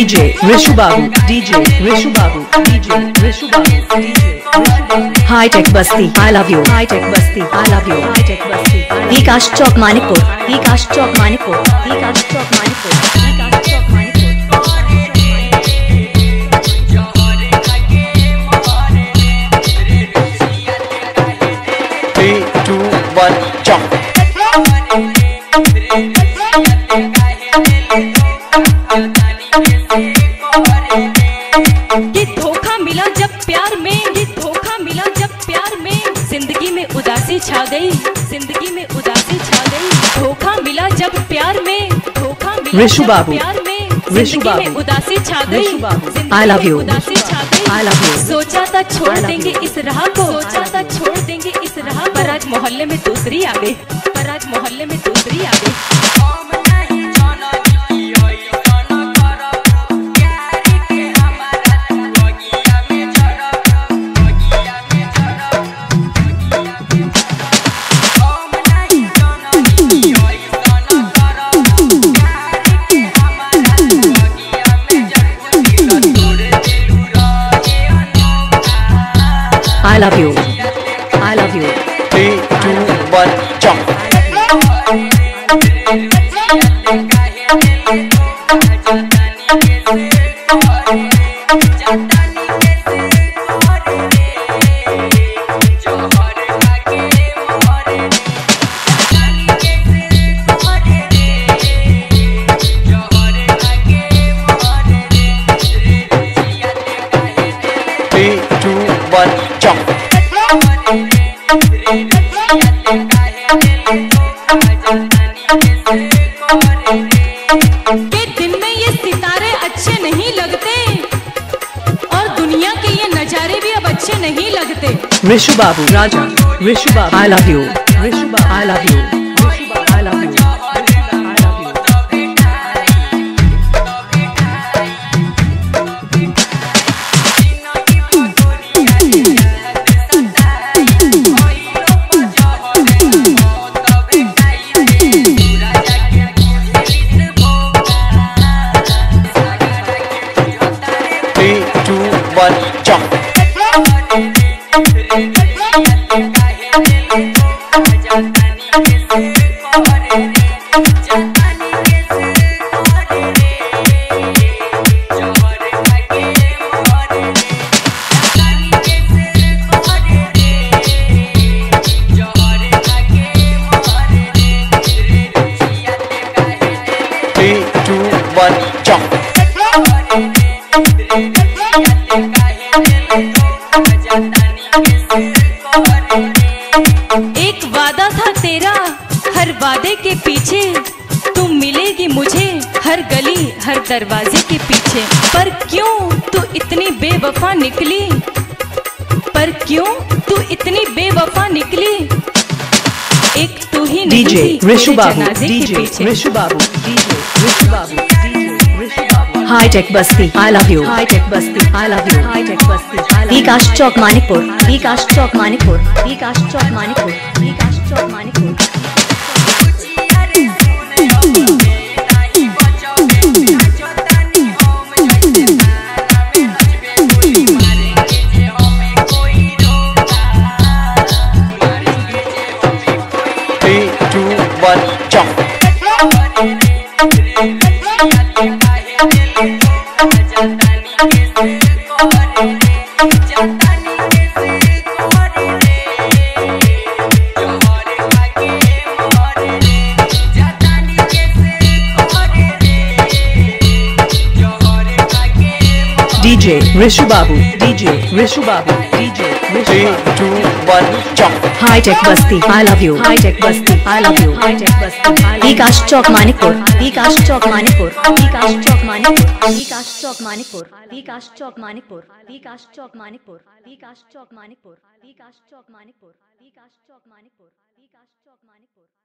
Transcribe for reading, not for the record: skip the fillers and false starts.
DJ Rishu Babu, DJ Rishu Babu, DJ Rishu Babu, DJ Rishu Babu. High Tech Basti, I love you. High Tech Basti, I love you. High Tech Basti. Vikas Chowk Manipur, Vikas Chowk Manipur, Vikas Chowk Manipur, Vikas Chowk Manipur. 3, 2, 1, jump. ये धोखा मिला जब प्यार में, ये धोखा मिला जब प्यार में, जिंदगी में उदासी छा गई, जिंदगी में उदासी छा गई। धोखा मिला जब प्यार में, धोखा मिला Rishu जब Babu, प्यार में, Rishu जिंदगी में Babu, उदासी छा गई। Rishu Babu, जिंदगी I love में you. उदासी छा गई। I love you. सोचा था छोड़ I love देंगे you. इस राह को, सोचा था छोड़ देंगे इस राह को, पर आज मोहल्ले में दूसरी आ गई, पर आज मोहल्ले में दूसरी आ गई। I love you. I love you. 3, 2, 1, jump. के दिन में ये सितारे अच्छे नहीं लगते और दुनिया के ये नजारे भी अब अच्छे नहीं लगते। Rishu Babu, Raja, Rishu Babu, I love you. Rishu Babu, I love you. Rishu Babu, I love you. Jump. Three, two, one, jump. एक वादा था तेरा, हर वादे के पीछे तुम मिलेगी मुझे, हर गली हर दरवाजे के पीछे। पर क्यों तू इतनी बेवफा निकली, पर क्यों तू इतनी बेवफा निकली। एक तू ही नहीं DJ थी Rishu मेरे Babu, जनाजे के DJ पीछे। Rishu Babu, DJ Rishu Babu, DJ Rishu Babu. High Tech Basti, I love you. High Tech Basti, I love you. High Tech Basti, I love you. Vikas Chowk Manipur, Vikas Chowk Manipur, Vikas Chowk Manipur, Vikas Chowk Manipur. Three, two, one, jump. DJ Rishu Babu, DJ Rishu Babu, DJ Rishu Three, Babu. two, one, jump. High Tech Basti, I love you. High Tech Basti, I love you. High Tech Basti, I love you. Vikas Chowk Manipur, Vikas Chowk Manipur, Vikas Chowk Manipur, Vikas Chowk Manipur, Vikas Chowk Manipur, Vikas Chowk Manipur, Vikas Chowk Manipur, Vikas Chowk Manipur, Vikas Chowk Manipur, Vikas Chowk Manipur.